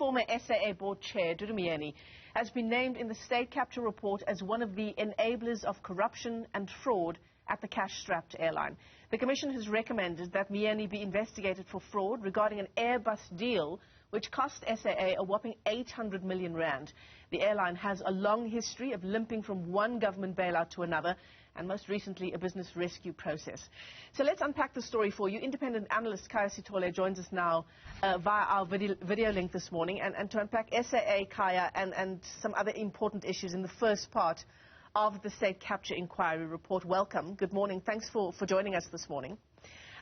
former SAA board chair, Dudu Myeni, has been named in the state capture report as one of the enablers of corruption and fraud at the cash-strapped airline. The Commission has recommended that Myeni be investigated for fraud regarding an Airbus deal which cost SAA a whopping 800 million rand. The airline has a long history of limping from one government bailout to another, and most recently a business rescue process. So let's unpack the story for you. Independent analyst Khaya Sithole joins us now via our video link this morning, and to unpack SAA, Khaya, and some other important issues in the first part of the State Capture Inquiry Report. Welcome. Good morning. Thanks for joining us this morning.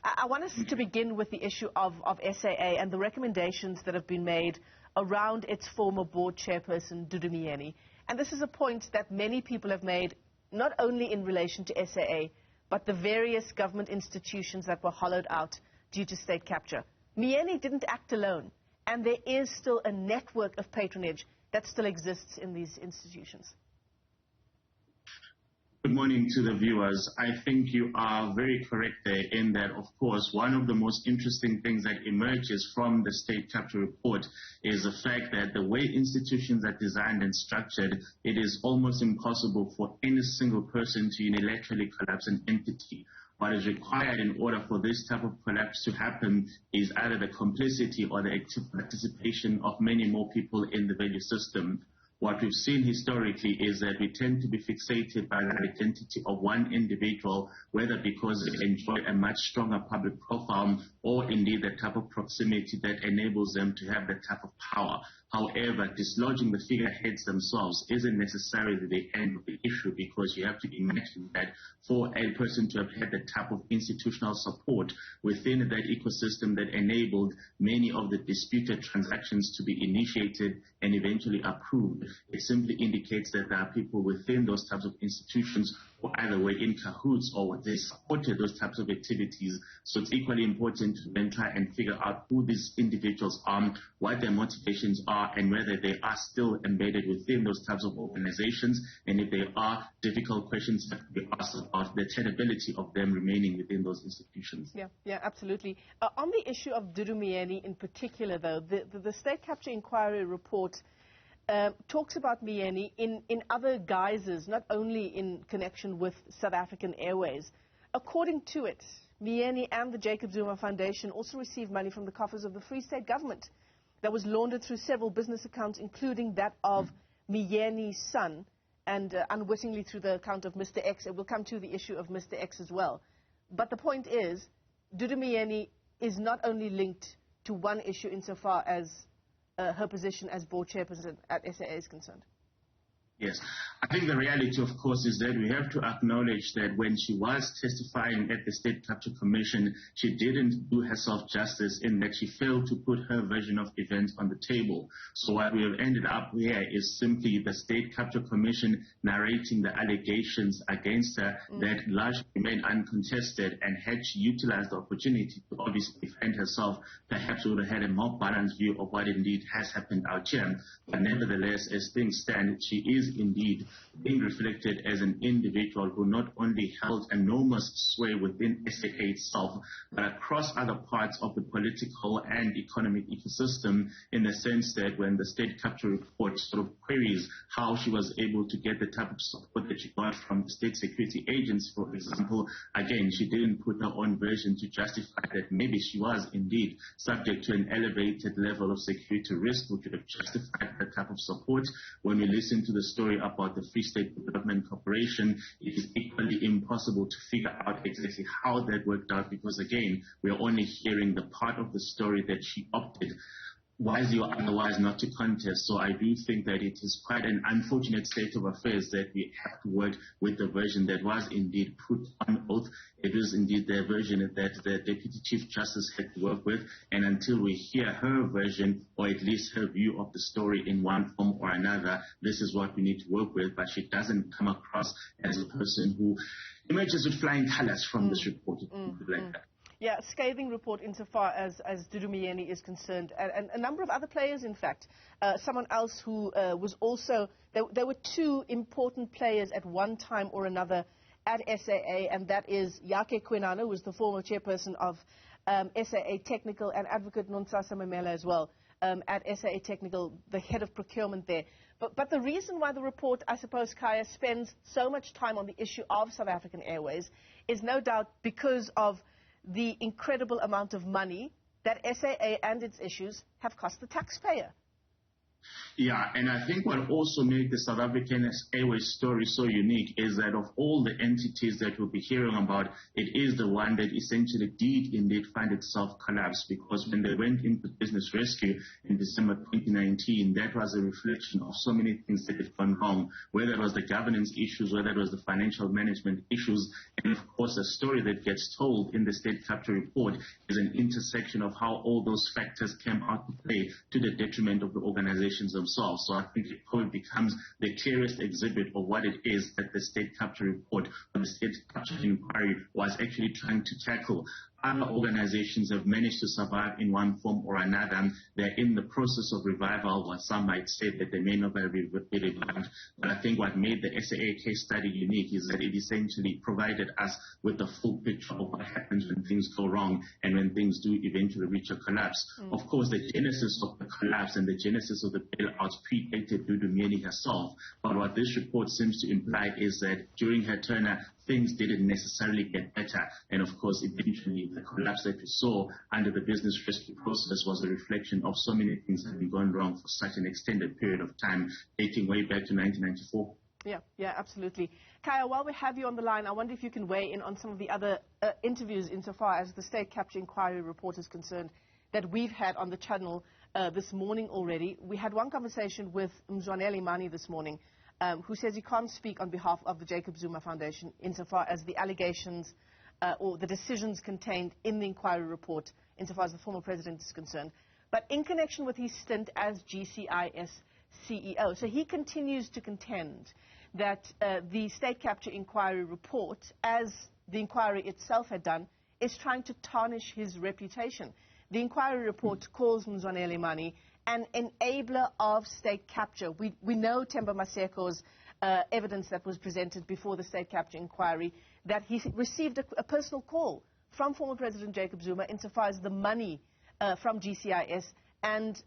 I want us to begin with the issue of SAA and the recommendations that have been made around its former board chairperson, Dudu Myeni. And this is a point that many people have made, not only in relation to SAA, but the various government institutions that were hollowed out due to state capture. Myeni didn't act alone, and there is still a network of patronage that still exists in these institutions. Good morning to the viewers. I think you are very correct there in that, of course, one of the most interesting things that emerges from the state capture report is the fact that the way institutions are designed and structured, it is almost impossible for any single person to unilaterally collapse an entity. What is required in order for this type of collapse to happen is either the complicity or the active participation of many more people in the value system. What we've seen historically is that we tend to be fixated by the identity of one individual, whether because they enjoy a much stronger public profile or indeed the type of proximity that enables them to have that type of power. However, dislodging the figureheads themselves isn't necessarily the end of the issue, because you have to imagine that for a person to have had the type of institutional support within that ecosystem that enabled many of the disputed transactions to be initiated and eventually approved, it simply indicates that there are people within those types of institutions who either were in cahoots or they supported those types of activities. So it's equally important to then try and figure out who these individuals are, what their motivations are, and whether they are still embedded within those types of organizations, and if there are difficult questions that could be asked about the tenability of them remaining within those institutions. Yeah, absolutely. On the issue of Dudu Myeni in particular, though, the State Capture Inquiry Report talks about Myeni in other guises, not only in connection with South African Airways. According to it, Myeni and the Jacob Zuma Foundation also received money from the coffers of the Free State government that was laundered through several business accounts, including that of Myeni's son, and unwittingly through the account of Mr. X. We'll come to the issue of Mr. X as well. But the point is, Dudu Myeni is not only linked to one issue insofar as her position as board chairperson at SAA is concerned. Yes. I think the reality, of course, is that we have to acknowledge that when she was testifying at the State Capture Commission, she didn't do herself justice in that she failed to put her version of events on the table. So what we have ended up here is simply the State Capture Commission narrating the allegations against her that largely remain uncontested, and had she utilized the opportunity to obviously defend herself, perhaps we would have had a more balanced view of what indeed has happened out here. But nevertheless, as things stand, she is indeed being reflected as an individual who not only held enormous sway within SAA itself, but across other parts of the political and economic ecosystem, in the sense that when the State Capture Report sort of queries how she was able to get the type of support that she got from the state security agents, for example, again, she didn't put her own version to justify that maybe she was indeed subject to an elevated level of security risk, which would have justified that type of support. When we listen to the story about the Free State Development Corporation, it is equally impossible to figure out exactly how that worked out, because again, we are only hearing the part of the story that she opted, wisely or otherwise, not to contest. So I do think that it is quite an unfortunate state of affairs that we have to work with the version that was indeed put on oath. It is indeed the version that the Deputy Chief Justice had to work with, and until we hear her version, or at least her view of the story in one form or another, this is what we need to work with. But she doesn't come across as a person who emerges with flying colors from this report. Like that. Yeah, scathing report insofar as Dudu Myeni is concerned. And a number of other players, in fact. Someone else who was also, there were two important players at one time or another at SAA, and that is Yake Kwenana, who was the former chairperson of SAA Technical, and Advocate Nontsasa Mamela as well. at SAA Technical, the head of procurement there. But the reason why the report, I suppose, Khaya, spends so much time on the issue of South African Airways is no doubt because of the incredible amount of money that SAA and its issues have cost the taxpayer. Yeah, and I think what also makes the South African Airways story so unique is that of all the entities that we'll be hearing about, it is the one that essentially did indeed find itself collapse, because when they went into business rescue in December 2019, that was a reflection of so many things that had gone wrong, whether it was the governance issues, whether it was the financial management issues, and of course the story that gets told in the state capture report is an intersection of how all those factors came out to play to the detriment of the organizations themselves. So I think it probably becomes the clearest exhibit of what it is that the state capture report or the state capture inquiry was actually trying to tackle. Other organizations have managed to survive in one form or another. They're in the process of revival, or some might say that they may not be revived. But I think what made the SAA case study unique is that it essentially provided us with the full picture of what happens when things go wrong and when things do eventually reach a collapse. Of course, the genesis of the collapse and the genesis of the bailouts predated Dudu Myeni herself. But what this report seems to imply is that during her tenure, things didn't necessarily get better. And of course, eventually, the collapse that we saw under the business rescue process was a reflection of so many things that had been going wrong for such an extended period of time, dating way back to 1994. Yeah, absolutely. Khaya, while we have you on the line, I wonder if you can weigh in on some of the other interviews insofar as the State Capture Inquiry report is concerned that we've had on the channel this morning already. We had one conversation with Alimani this morning, who says he can't speak on behalf of the Jacob Zuma Foundation insofar as the allegations or the decisions contained in the inquiry report insofar as the former president is concerned. But in connection with his stint as GCIS CEO, so he continues to contend that the State Capture Inquiry report, as the inquiry itself had done, is trying to tarnish his reputation. The inquiry report calls Alimani an enabler of state capture. We know Themba Maseko's evidence that was presented before the State Capture Inquiry, that he received a personal call from former President Jacob Zuma insofar as the money from GCIS and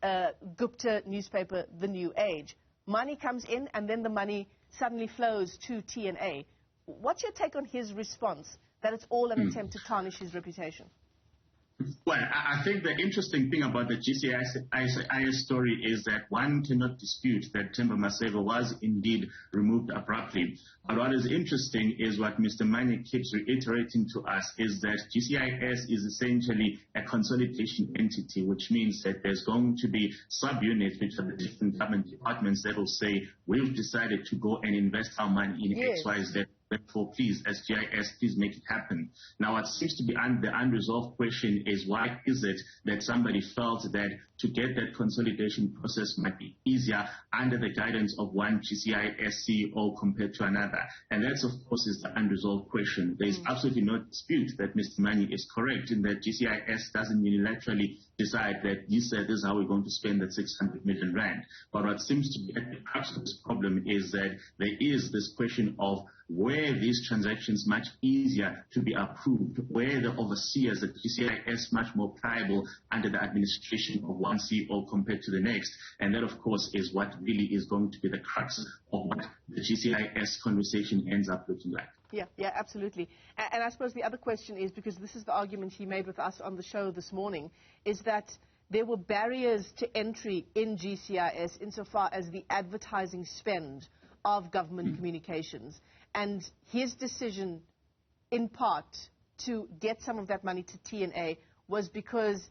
Gupta newspaper, The New Age. Money comes in and then the money suddenly flows to TNA. What's your take on his response that it's all an attempt to tarnish his reputation? Well, I think the interesting thing about the GCIS story is that one cannot dispute that Themba Maseko was indeed removed abruptly. But what is interesting is what Mr. Myeni keeps reiterating to us is that GCIS is essentially a consolidation entity, which means that there's going to be subunits, which are the different government departments that will say, we've decided to go and invest our money in XYZ. Therefore, please, as GIS, please make it happen. Now, what seems to be the unresolved question is why is it that somebody felt that to get that consolidation process might be easier under the guidance of one GCIS CEO compared to another? And that's, of course, is the unresolved question. There is absolutely no dispute that Mr. Myeni is correct in that GCIS doesn't unilaterally decide that this is how we're going to spend that 600 million rand. But what seems to be at the crux of this problem is that there is this question of where these transactions much easier to be approved, where the overseers at GCIS much more pliable under the administration of one CEO compared to the next. And that, of course, is what really is going to be the crux of what the GCIS conversation ends up looking like. Yeah, absolutely. And I suppose the other question is, because this is the argument he made with us on the show this morning, is that there were barriers to entry in GCIS insofar as the advertising spend of government communications. And his decision, in part, to get some of that money to TNA was because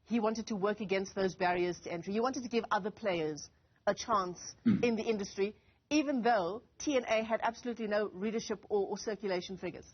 he wanted to work against those barriers to entry. He wanted to give other players a chance in the industry, even though TNA had absolutely no readership or circulation figures.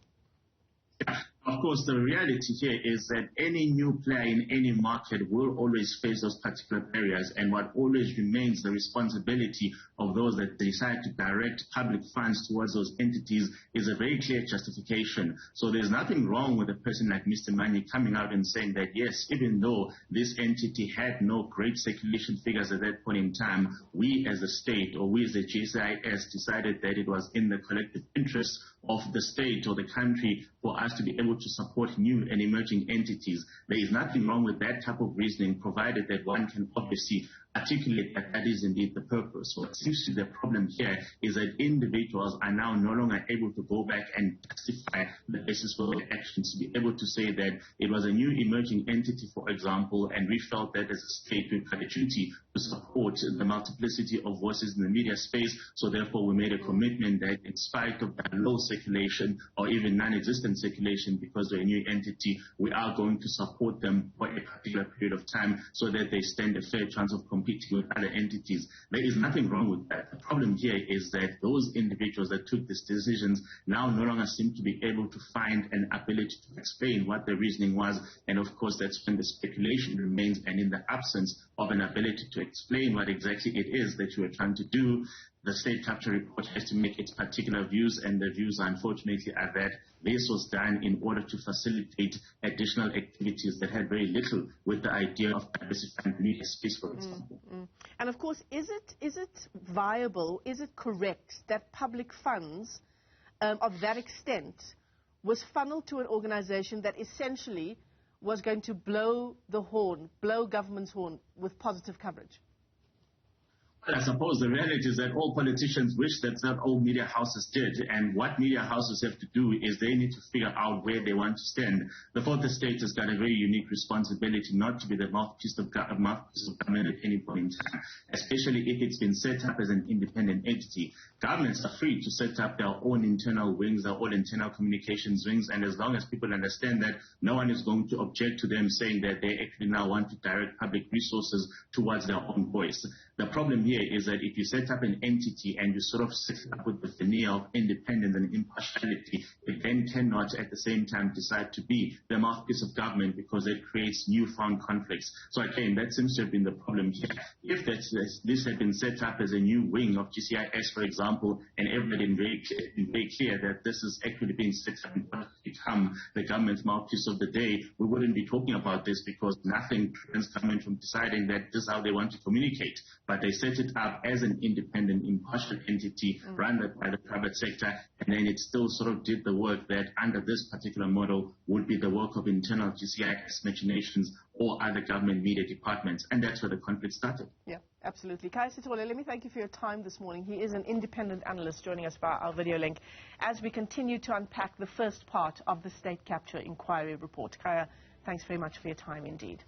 Of course, the reality here is that any new player in any market will always face those particular barriers, and what always remains the responsibility of those that decide to direct public funds towards those entities is a very clear justification. So there's nothing wrong with a person like Mr. Myeni coming out and saying that, yes, even though this entity had no great circulation figures at that point in time, we as a state or we as a GCIS decided that it was in the collective interest of the state or the country for us to be able to support new and emerging entities. There is nothing wrong with that type of reasoning, provided that one can obviously articulate that that is indeed the purpose. What seems to be the problem here is that individuals are now no longer able to go back and justify the basis for their actions, to be able to say that it was a new emerging entity, for example, and we felt that as a state we had a duty to support the multiplicity of voices in the media space, so therefore we made a commitment that in spite of that low circulation or even non-existent circulation because they're a new entity, we are going to support them for a particular period of time so that they stand a fair chance of competing with other entities. There is nothing wrong with that. The problem here is that those individuals that took these decisions now no longer seem to be able to find an ability to explain what the reasoning was, and of course that's when the speculation remains, and in the absence of an ability to explain what exactly it is that you are trying to do, the state capture report has to make its particular views, and the views unfortunately are that this was done in order to facilitate additional activities that had very little with the idea of diversifying the media space, for example. And of course, is it viable, is it correct that public funds of that extent was funneled to an organization that essentially was going to blow the horn, blow government's horn with positive coverage? I suppose the reality is that all politicians wish that all media houses did, and what media houses have to do is they need to figure out where they want to stand. The fourth estate has got a very unique responsibility not to be the mouthpiece of government at any point in time, especially if it's been set up as an independent entity. Governments are free to set up their own internal wings, their own internal communications wings, and as long as people understand that, no one is going to object to them saying that they actually now want to direct public resources towards their own voice. The problem here is that if you set up an entity and you sort of set it up with the veneer of independence and impartiality, it then cannot at the same time decide to be the mouthpiece of government, because it creates newfound conflicts. So again, that seems to have been the problem here. If this had been set up as a new wing of GCIS, for example, and everybody been very clear that this is actually being set up in order to become the government's mouthpiece of the day, we wouldn't be talking about this, because nothing prevents government from deciding that this is how they want to communicate. But they set it up as an independent, impartial entity run by the private sector, and then it still sort of did the work that under this particular model would be the work of internal GCIS machinations or other government media departments, and that's where the conflict started. Yeah, absolutely. Khaya Sithole, let me thank you for your time this morning. He is an independent analyst joining us via our video link as we continue to unpack the first part of the state capture inquiry report. Khaya, thanks very much for your time indeed.